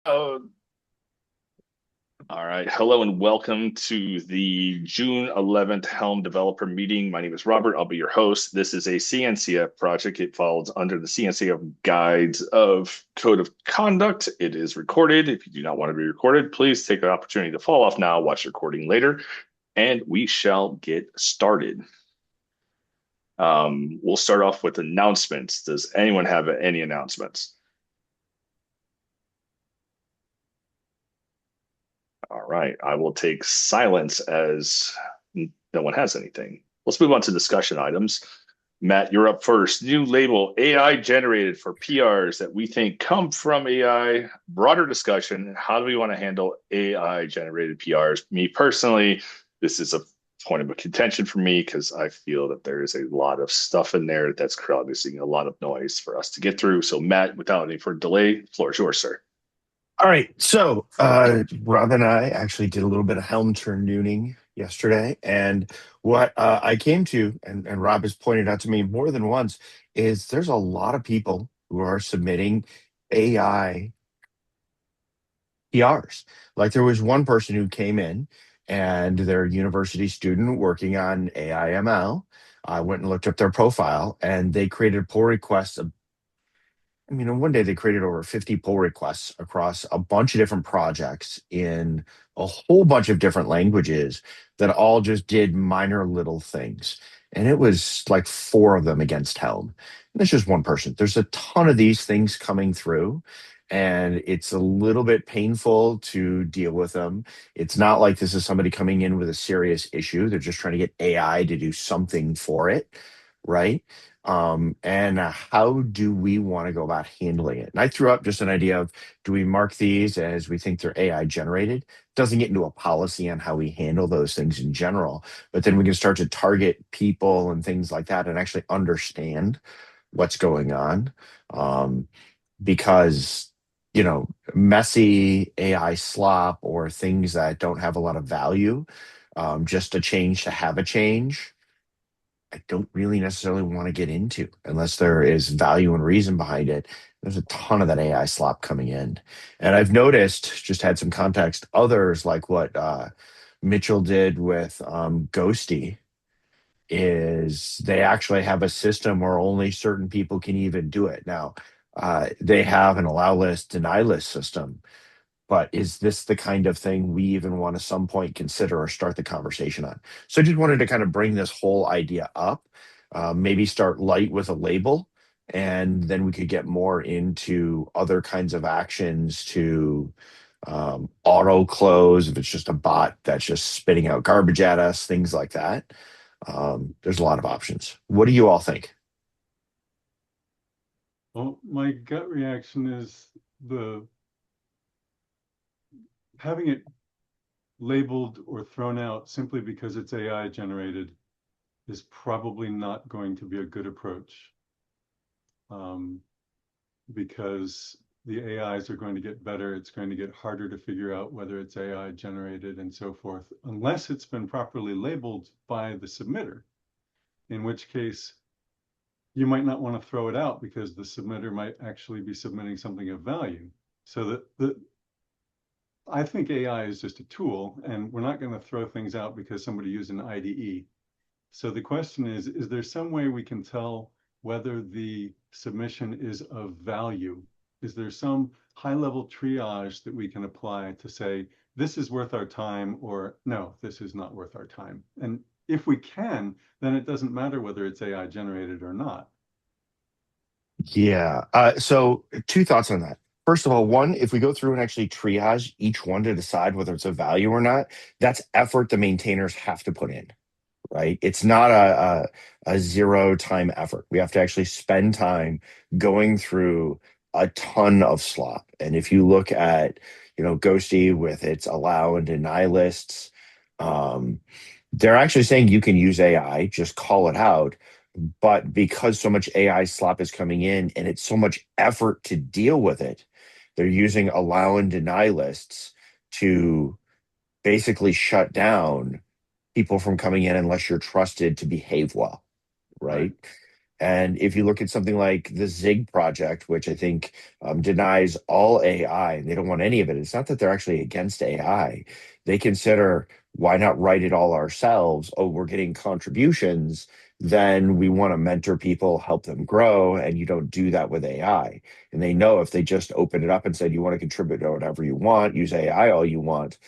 Oh, all right. Hello and welcome to the June 11th Helm developer meeting. My name is Robert. I'll be your host. This is a CNCF project. It falls under the CNCF Guides of Code of Conduct. It is recorded. If you do not want to be recorded, please take the opportunity to fall off now, watch the recording later, and we shall get started. We'll start off with announcements. Does anyone have any announcements? All right. I will take silence as no one has anything. Let's move on to discussion items. Matt, you're up first. New label AI generated for PRs that we think come from AI. Broader discussion. How do we want to handle AI generated PRs? Me personally, this is a point of contention for me because I feel that there is a lot of stuff in there that's causing a lot of noise for us to get through. So, Matt, without any further delay, the floor is yours, sir. All right. Rob and I actually did a little bit of Helm turn nooning yesterday. And what I came to, and Rob has pointed out to me more than once, is there's a lot of people who are submitting AI PRs. Like there was one person who came in and they're a university student working on AI ML. I went and looked up their profile and they created pull requests. In one day they created over 50 pull requests across a bunch of different projects in a whole bunch of different languages that all just did minor little things. And it was like four of them against Helm. And that's just one person. There's a ton of these things coming through, and it's a little bit painful to deal with them. It's not like this is somebody coming in with a serious issue. They're just trying to get AI to do something for it, right? And how do we want to go about handling it? And I threw up just an idea of, do we mark these as we think they're AI generated? Doesn't get into a policy on how we handle those things in general, but then we can start to target people and things like that and actually understand what's going on. Um, because messy AI slop or things that don't have a lot of value, just a change to have a change, I don't really necessarily want to get into unless there is value and reason behind it. There's a ton of that AI slop coming in. And I've noticed, just had some context, others like what Mitchell did with Ghosty is they actually have a system where only certain people can even do it. Now, they have an allow list, deny list system, but is this the kind of thing we even want to some point consider or start the conversation on? So I just wanted to kind of bring this whole idea up, maybe start light with a label, and then we could get more into other kinds of actions to auto close if it's just a bot that's just spitting out garbage at us, things like that. There's a lot of options. What do you all think? Well, my gut reaction is the having it labeled or thrown out simply because it's AI generated is probably not going to be a good approach, um, because the AIs are going to get better. It's going to get harder to figure out whether it's AI generated and so forth, unless it's been properly labeled by the submitter, in which case you might not want to throw it out because the submitter might actually be submitting something of value. So I think AI is just a tool, and we're not going to throw things out because somebody used an IDE. So the question is there some way we can tell whether the submission is of value? Is there some high-level triage that we can apply to say, this is worth our time, or no, this is not worth our time? And if we can, then it doesn't matter whether it's AI generated or not. Yeah. So two thoughts on that. First of all, one, if we go through and actually triage each one to decide whether it's a value or not, that's effort the maintainers have to put in, right? It's not a zero time effort. We have to actually spend time going through a ton of slop. And if you look at, Ghosty with its allow and deny lists, um, they're actually saying you can use AI, just call it out. But because so much AI slop is coming in and it's so much effort to deal with it, they're using allow and deny lists to basically shut down people from coming in unless you're trusted to behave well, Right. right? And if you look at something like the Zig project, which I think denies all AI, and they don't want any of it, it's not that they're actually against AI. They consider, why not write it all ourselves? Oh, we're getting contributions. Then we want to mentor people, help them grow. And you don't do that with AI. And they know if they just open it up and said, you want to contribute to whatever you want, use AI all you want,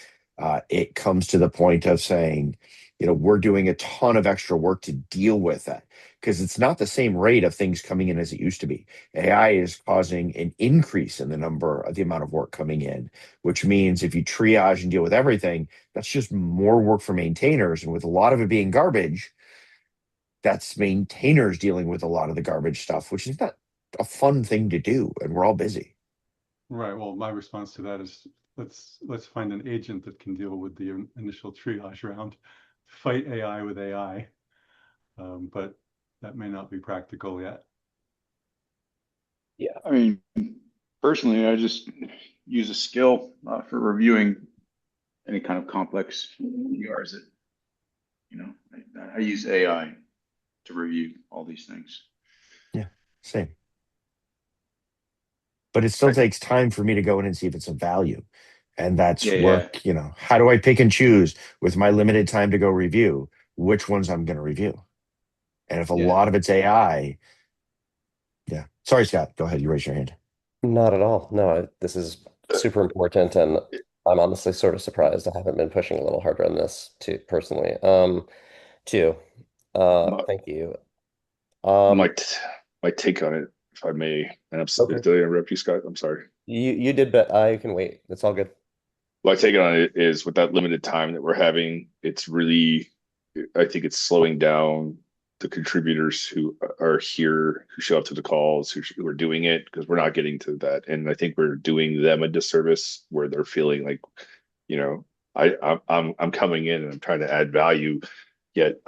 it comes to the point of saying, we're doing a ton of extra work to deal with that because it's not the same rate of things coming in as it used to be. AI is causing an increase in the amount of work coming in, which means if you triage and deal with everything, that's just more work for maintainers. And with a lot of it being garbage, that's maintainers dealing with a lot of the garbage stuff, which is not a fun thing to do. And we're all busy. Right. Well, my response to that is let's find an agent that can deal with the initial triage round, fight AI with AI. But that may not be practical yet. Yeah, I mean, personally, I just use a skill for reviewing any kind of complex PRs that, I use AI to review all these things. Yeah, same. But it still I, takes time for me to go in and see if it's of value. And that's Yeah, yeah, work, how do I pick and choose with my limited time to go review which ones I'm going to review? And if a yeah. lot of it's AI, yeah. Sorry, Scott, go ahead. You raise your hand. Not at all. No, this is super important, and I'm honestly sort of surprised I haven't been pushing a little harder on this too, personally. Too. My, Thank you. my Um, my take on it, if I may, and okay. did I interrupt you, Scott? I'm sorry. You did, but I can wait. It's all good. My take on it is with that limited time that we're having, it's really, I think it's slowing down the contributors who are here, who show up to the calls, who are doing it because we're not getting to that. And I think we're doing them a disservice where they're feeling like, you know, I'm coming in and I'm trying to add value, yet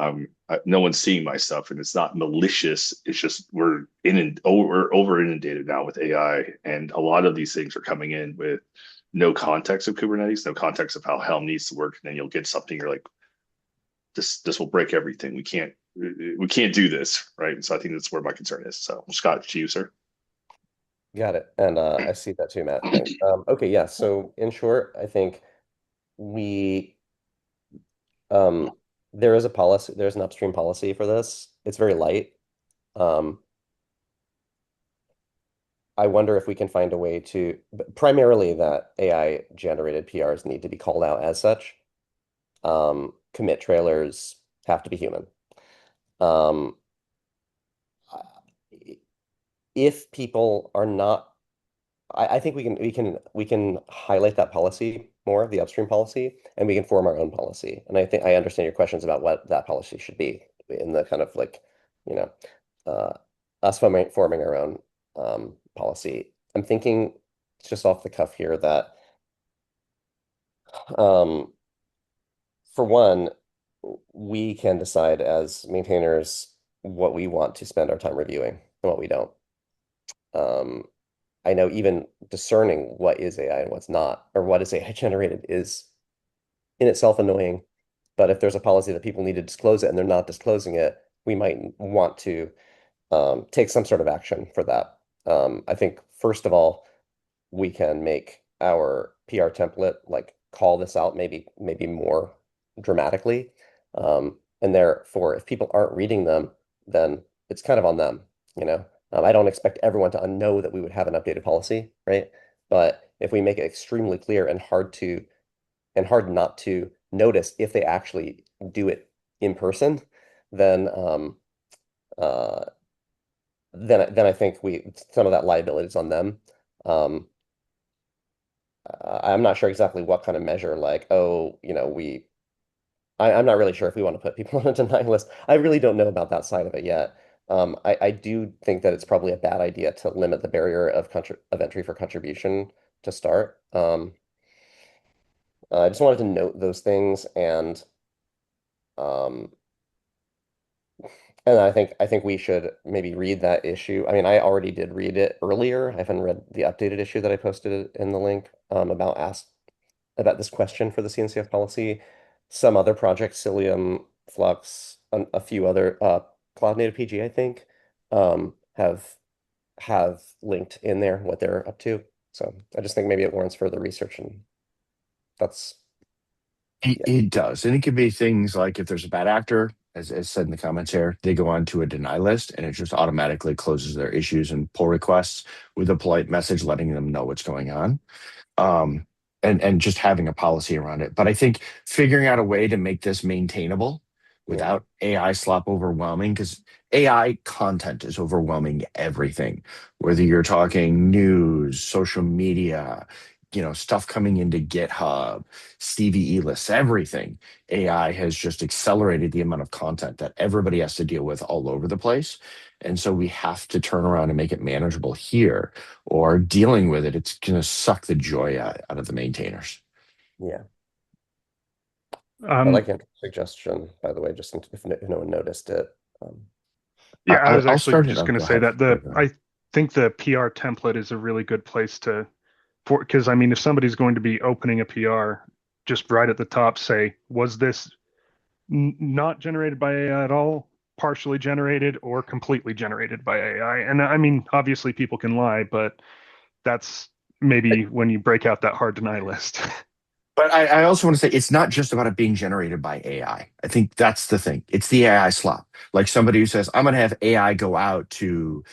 no one's seeing my stuff, and it's not malicious. It's just we're over inundated now with AI, and a lot of these things are coming in with no context of Kubernetes, no context of how Helm needs to work, and then you'll get something you're like, this will break everything. We can't do this, right? And so I think that's where my concern is. So Scott, to you, sir. Got it. And I see that too, Matt. Thanks. Okay, yeah. So in short, I think we um, there is a policy, there's an upstream policy for this. It's very light. Um, I wonder if we can find a way to, primarily that AI generated PRs need to be called out as such. Commit trailers have to be human. Um, if people are not, I think we can highlight that policy more, the upstream policy, and we can form our own policy. And I think I understand your questions about what that policy should be in the kind of like, you know, uh, us forming our own policy. I'm thinking just off the cuff here that um, for one, we can decide as maintainers what we want to spend our time reviewing and what we don't. Um, I know even discerning what is AI and what's not, or what is AI generated, is in itself annoying. But if there's a policy that people need to disclose it and they're not disclosing it, we might want to take some sort of action for that. I think, first of all, we can make our PR template like call this out maybe more dramatically. And therefore, if people aren't reading them, then it's kind of on them, you know. I don't expect everyone to know that we would have an updated policy, right? But if we make it extremely clear and hard not to notice if they actually do it in person, then uh, then I think we some of that liability is on them. Um, I'm not sure exactly what kind of measure, like, oh, I'm not really sure if we want to put people on a denying list. I really don't know about that side of it yet. I do think that it's probably a bad idea to limit the barrier of entry for contribution to start. I just wanted to note those things, um, and I think we should maybe read that issue. I mean, I already did read it earlier. I haven't read the updated issue that I posted in the link about this question for the CNCF policy. Some other projects, Cilium, Flux, a few other Cloud Native PG, I think, have linked in there what they're up to. So I just think maybe it warrants further research, and that's It, yeah, it does. And it could be things like if there's a bad actor, as said in the comments here, they go on to a deny list and it just automatically closes their issues and pull requests with a polite message letting them know what's going on. um, and just having a policy around it. But I think figuring out a way to make this maintainable yeah, without AI slop overwhelming, because AI content is overwhelming everything, whether you're talking news, social media, stuff coming into GitHub, CVE lists, everything. AI has just accelerated the amount of content that everybody has to deal with all over the place. And so we have to turn around and make it manageable here, or dealing with it, it's going to suck the joy out of the maintainers. yeah. I Um, like your suggestion, by the way, just if no one noticed it. yeah, I was I'll actually start it. just Oh, going go to say ahead. that Yeah, go ahead. I think the PR template is a really good place for, because I mean, if somebody's going to be opening a PR, just right at the top say, was this not generated by AI at all, partially generated, or completely generated by AI? And I mean, obviously people can lie, but that's maybe when you break out that hard deny list. But I also want to say it's not just about it being generated by AI. I think that's the thing. It's the AI slop. Like somebody who says, I'm going to have AI go out to,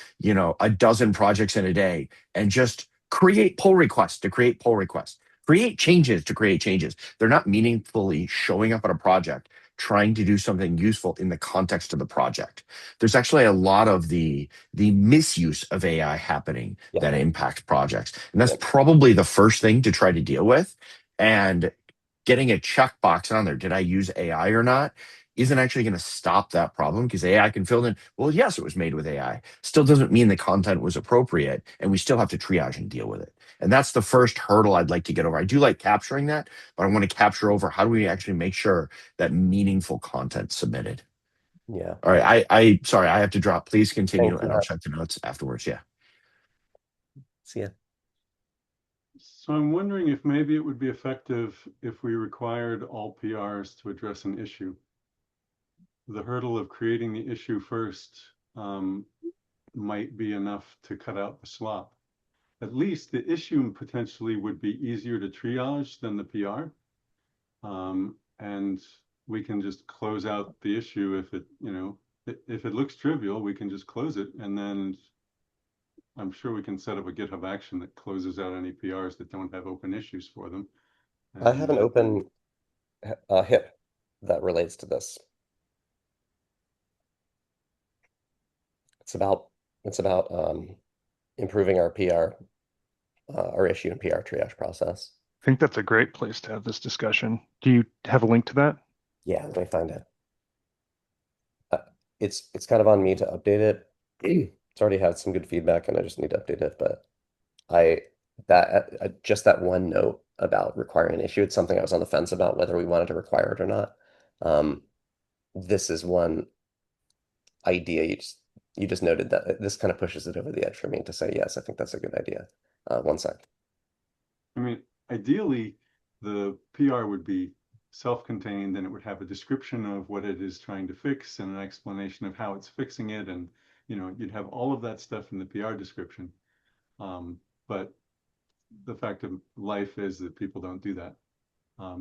a dozen projects in a day and just create pull requests to create pull requests, create changes to create changes. They're not meaningfully showing up on a project, trying to do something useful in the context of the project. There's actually a lot of the misuse of AI happening Yeah, that impacts projects. And that's yeah, probably the first thing to try to deal with. And getting a checkbox on there, did I use AI or not, isn't actually going to stop that problem, because AI can fill in, well, yes, it was made with AI. Still doesn't mean the content was appropriate, and we still have to triage and deal with it. And that's the first hurdle I'd like to get over. I do like capturing that, but I want to capture over how do we actually make sure that meaningful content submitted. yeah. All right, I sorry, I have to drop. Please continue, Thanks, and I'll Matt. check the notes afterwards. Yeah. See ya. So I'm wondering if maybe it would be effective if we required all PRs to address an issue. The hurdle of creating the issue first might be enough to cut out the slop. At least the issue potentially would be easier to triage than the PR. And we can just close out the issue if if it looks trivial, we can just close it. And then I'm sure we can set up a GitHub action that closes out any PRs that don't have open issues for them. I have And an open HIP that relates to this. It's about improving our PR, our issue and PR triage process. I think that's a great place to have this discussion. Do you have a link to that? Yeah, let me find it. It's kind of on me to update it. It's already had some good feedback, and I just need to update it. But I just that one note about requiring an issue, it's something I was on the fence about whether we wanted to require it or not. This is one idea you just noted that this kind of pushes it over the edge for me to say yes, I think that's a good idea. One sec. I mean, ideally, the PR would be self-contained and it would have a description of what it is trying to fix and an explanation of how it's fixing it. And, you'd have all of that stuff in the PR description. But the fact of life is that people don't do that.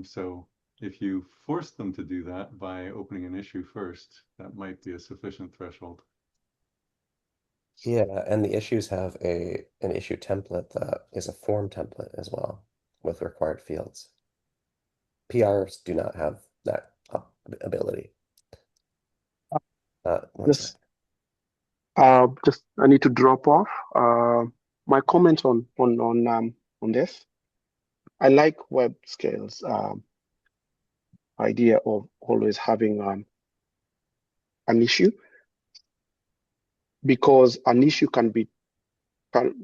So if you force them to do that by opening an issue first, that might be a sufficient threshold. Yeah, and the issues have an issue template that is a form template as well with required fields. PRs do not have that ability. One sec. Just, just I need to drop off. My comment on this. I like web scales idea of always having an issue, because an issue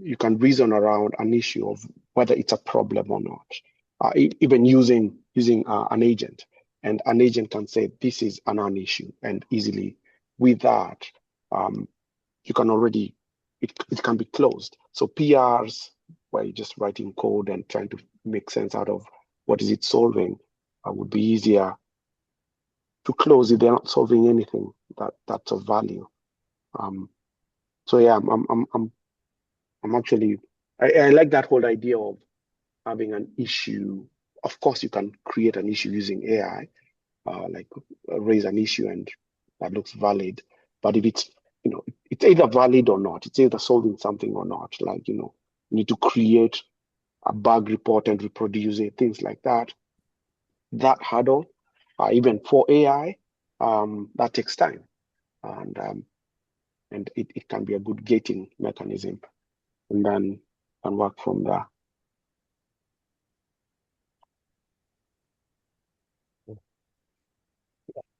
you can reason around an issue of whether it's a problem or not. Even using an agent, and an agent can say this is a non-issue, and easily with that, you can already it can be closed. So PRs, where you're just writing code and trying to make sense out of what is it solving, would be easier to close if they're not solving anything that's of value. So yeah, I'm actually I like that whole idea of having an issue. Of course, you can create an issue using AI, like raise an issue and that looks valid. But if it's, it's either valid or not, it's either solving something or not. Like, you need to create a bug report and reproduce it, things like that. That hurdle, even for AI, that takes time. And it can be a good gating mechanism. And then can work from there.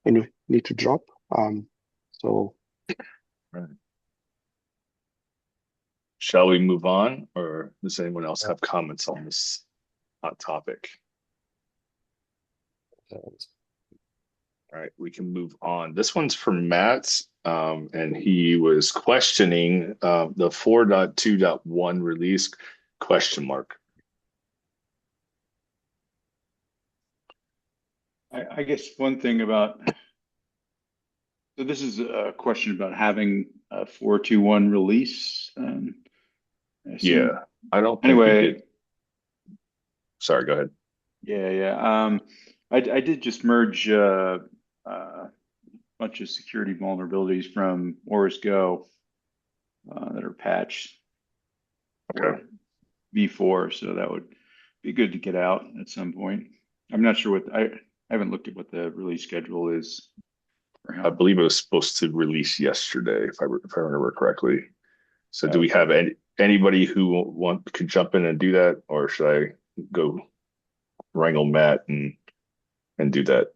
Anyway, need to drop. So Right. Shall we move on, or does anyone else have comments on this hot topic? All right, we can move on. This one's for Matt, and he was questioning the 4.2.1 release question mark. I guess one thing about, so this is a question about having a 4.2.1 release. Yeah, I don't think we Anyway, did. Sorry, go ahead. yeah. I did just merge a bunch of security vulnerabilities from Oris Go that are patched for Okay. V4, so that would be good to get out at some point. I'm not sure I haven't looked at what the release schedule is for I Helm. believe it was supposed to release yesterday, if I remember correctly. So do we Okay. have anybody who could jump in and do that, or should I go wrangle Matt and do that?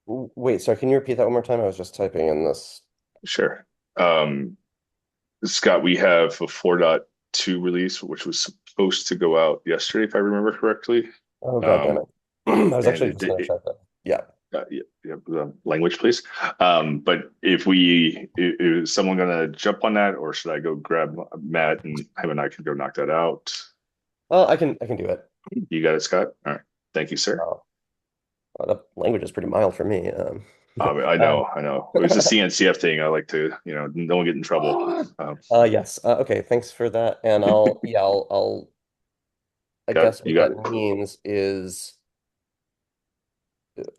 Wait, sorry, can you repeat that one more time? I was just typing in this. Sure. Um, Scott, we have a 4.2 release, which was supposed to go out yesterday, if I remember correctly. Oh, God damn Um, it. I was and actually just going to check that. Yeah. language, please. But is someone gonna jump on that, or should I go grab Matt and him and I can go knock that out? I can do it. You got it, Scott. All right, thank you, sir. Well, the language is pretty mild for me. I Um, know. It was a CNCF thing. I like to, no one get in trouble. yes. Okay, thanks for that. And I guess You what got that it. means is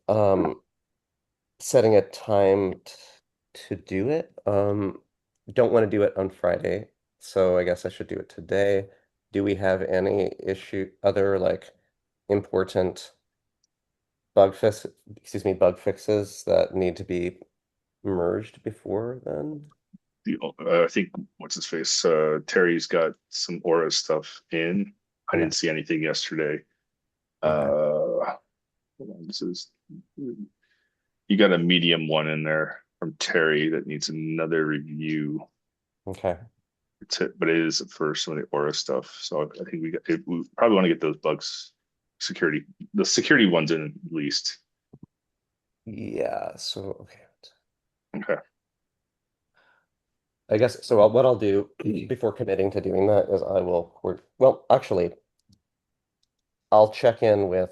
um setting a time to do it. Don't want to do it on Friday, so I guess I should do it today. Do we have any other like important bug fixes that need to be merged before then? I think what's his face? Terry's got some Aura stuff in. I Okay. didn't see anything yesterday. Okay. Hold on, this is you got a medium one in there from Terry that needs another review. Okay. But it is for some of the Aura stuff. So I think we probably want to get those bugs the security ones in at least. Yeah, so okay. Okay. I guess so. What I'll do before committing to doing that is well, actually, I'll check in with,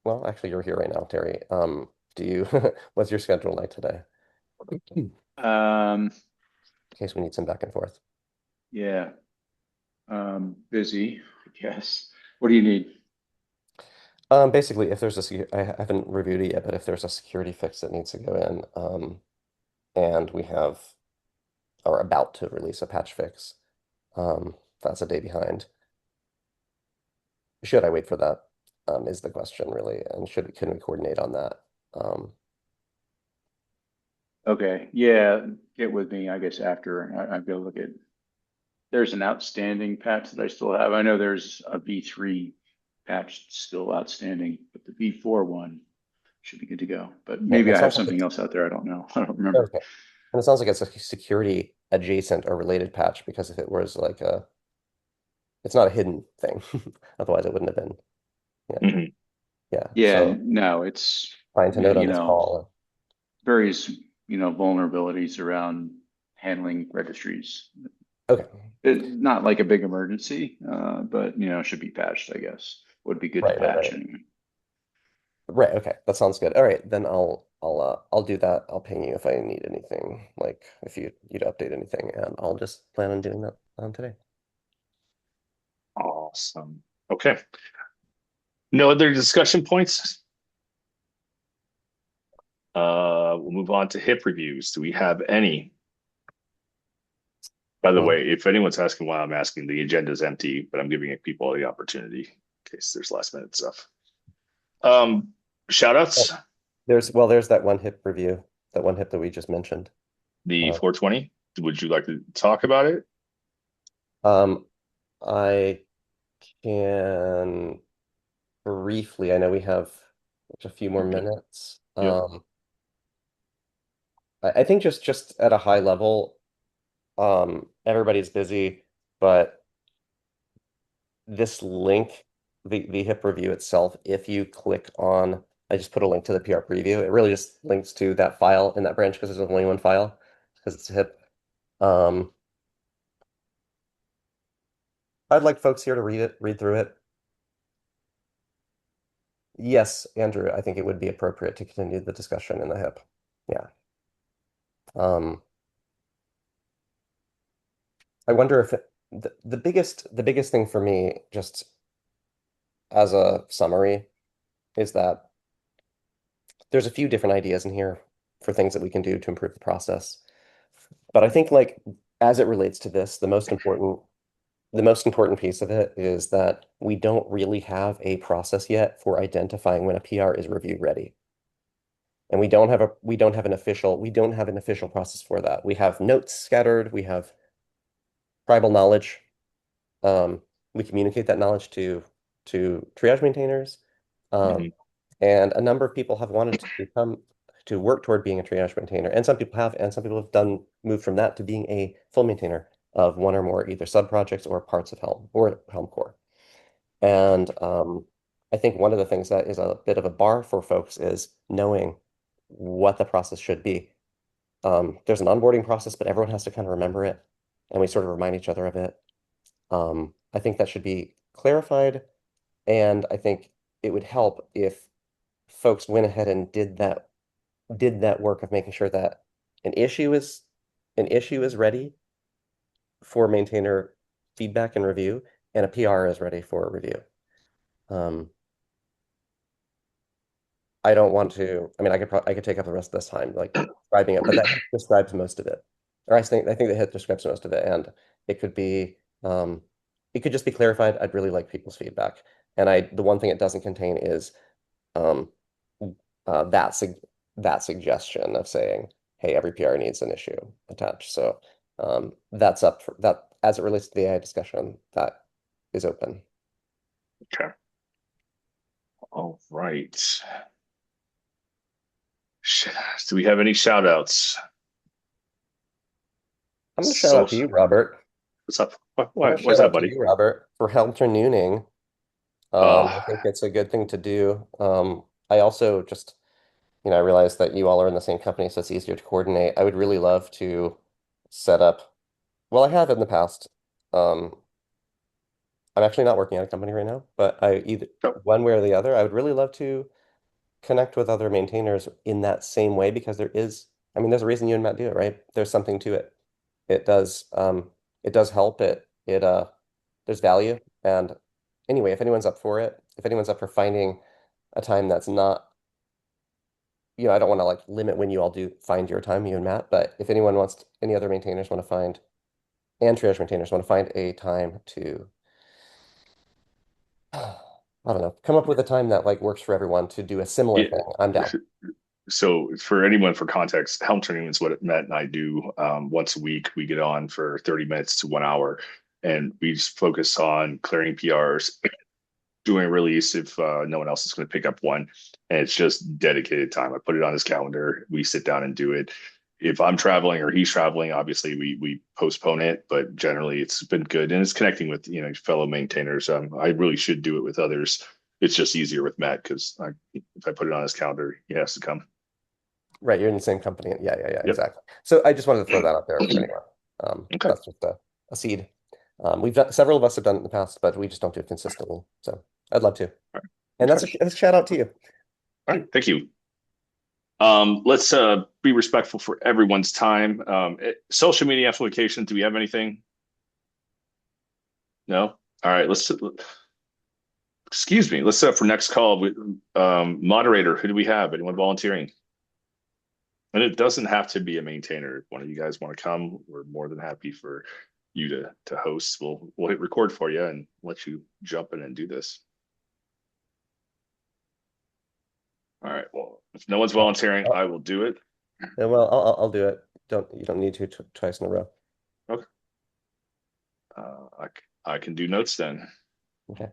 well, actually, you're here right now, Terry. Do you, what's your schedule like today? In Um, case we need some back and forth. yeah, busy, I guess. What do you need? Basically, if there's I haven't reviewed it yet, but if there's a security fix that needs to go in, and we are about to release a patch fix, that's a day behind. Should I wait for that? Is the question really, and can we coordinate on that? Okay, yeah, get with me, I guess, after I go look at, there's an outstanding patch that I still have. I know there's a V3 patch still outstanding, but the V4 one should be good to go. But Okay, maybe it I have sounds like something it's else out there. I don't know. I don't remember. okay. And it sounds like it's a security adjacent or related patch because if it was like it's not a hidden thing. Otherwise it wouldn't have been. Yeah. Mhm. Yeah. Yeah, So no, it's, fine to note on you this know, call. various, vulnerabilities around handling registries. Okay. Not like a big emergency, but should be patched, I guess. Would be good to Right, right, patch right. anyway. Right, okay. That sounds good. All right, then I'll do that. I'll ping you if I need anything, like if you'd update anything, and I'll just plan on doing that today. Awesome. Okay. No other discussion points? We'll move on to HIP reviews. Do we have any? By the way, if anyone's asking why I'm asking, the agenda is empty, but I'm giving people the opportunity in case there's last minute stuff. Shout outs. There's that one HIP review, that one HIP that we just mentioned. The 420. Would you like to talk about it? I can briefly. I know we have a few more minutes. Yep. I think just at a high level, everybody's busy, but this link, the HIP review itself, if you click on, I just put a link to the PR preview. It really just links to that file in that branch because there's only one file because it's HIP. I'd like folks here to read through it. Yes, Andrew, I think it would be appropriate to continue the discussion in the HIP. Yeah. I wonder if the biggest thing for me, just as a summary, is that there's a few different ideas in here for things that we can do to improve the process. But I think, like, as it relates to this, the most important piece of it is that we don't really have a process yet for identifying when a PR is review ready. And we don't have an official process for that. We have notes scattered, we have tribal knowledge. We communicate that knowledge to triage maintainers. And a number of people have wanted to work toward being a triage maintainer, and some people have moved from that to being a full maintainer of one or more either sub projects or parts of Helm or Helm core. And I think one of the things that is a bit of a bar for folks is knowing what the process should be. There's an onboarding process, but everyone has to kind of remember it, and we sort of remind each other of it. I think that should be clarified, and I think it would help if folks went ahead and did that work of making sure that an issue is ready for maintainer feedback and review, and a PR is ready for review. I don't want to. I mean, I could take up the rest of this time like describing it, but that describes most of it. Or I think the hit describes most of it, and it could be it could just be clarified. I'd really like people's feedback, and the one thing it doesn't contain is um, that suggestion of saying, hey, every PR needs an issue attached. So that's up for that as it relates to the AI discussion. That is open. Okay. All right. Do we have any shout outs? I'm going to shout out to you, Robert. What's up? What's up, buddy? You, Robert, for Helm Nooning. I think it's a good thing to do. I also just, I realize that you all are in the same company, so it's easier to coordinate. I would really love to set up, well, I have in the past. I'm actually not working at a company right now, but one way or the other, I would really love to connect with other maintainers in that same way because there's a reason you and Matt do it, right? There's something to it. It does help there's value. And anyway, if anyone's up for it, if anyone's up for finding a time that's not, I don't want to like limit when you all do find your time, you and Matt, but if any other maintainers want to find, and triage maintainers want to find a time to, I don't know, come up with a time that like works for everyone to do a similar thing, I'm down. So for anyone for context, Helm Training is what Matt and I do once a week. We get on for 30 minutes to 1 hour, and we just focus on clearing PRs, doing a release if no one else is going to pick up one, and it's just dedicated time. I put it on his calendar. We sit down and do it. If I'm traveling or he's traveling, obviously we postpone it, but generally it's been good, and it's connecting with fellow maintainers. I really should do it with others. It's just easier with Matt because if I put it on his calendar, he has to come. Right, you're in the same company. Yeah, Yep. Exactly. So I just wanted to throw that out there for anyone. Okay. That's just a seed. Several of us have done it in the past, but we just don't do it consistently. So I'd love to. Right. And that's a shout out to you. All right, thank you. Let's be respectful for everyone's time. Social media applications, do we have anything? No? All right, excuse me, let's set up for next call with moderator. Who do we have? Anyone volunteering? And it doesn't have to be a maintainer. If one of you guys want to come, we're more than happy for you to host. We'll hit record for you and let you jump in and do this. All right. Well, if no one's volunteering, I will do it. Yeah, well, I'll do it. You don't need to twice in a row. Okay. I can do notes then. Okay.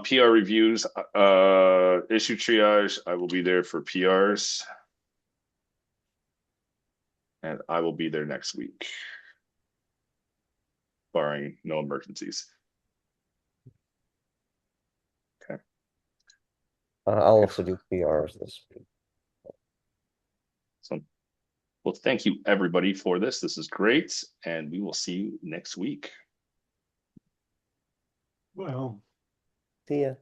PR reviews, issue triage. I will be there for PRs, and I will be there next week, barring no emergencies. Okay. I'll also do PRs this week. So, well, thank you everybody for this. This is great, and we will see you next week. Well. See ya.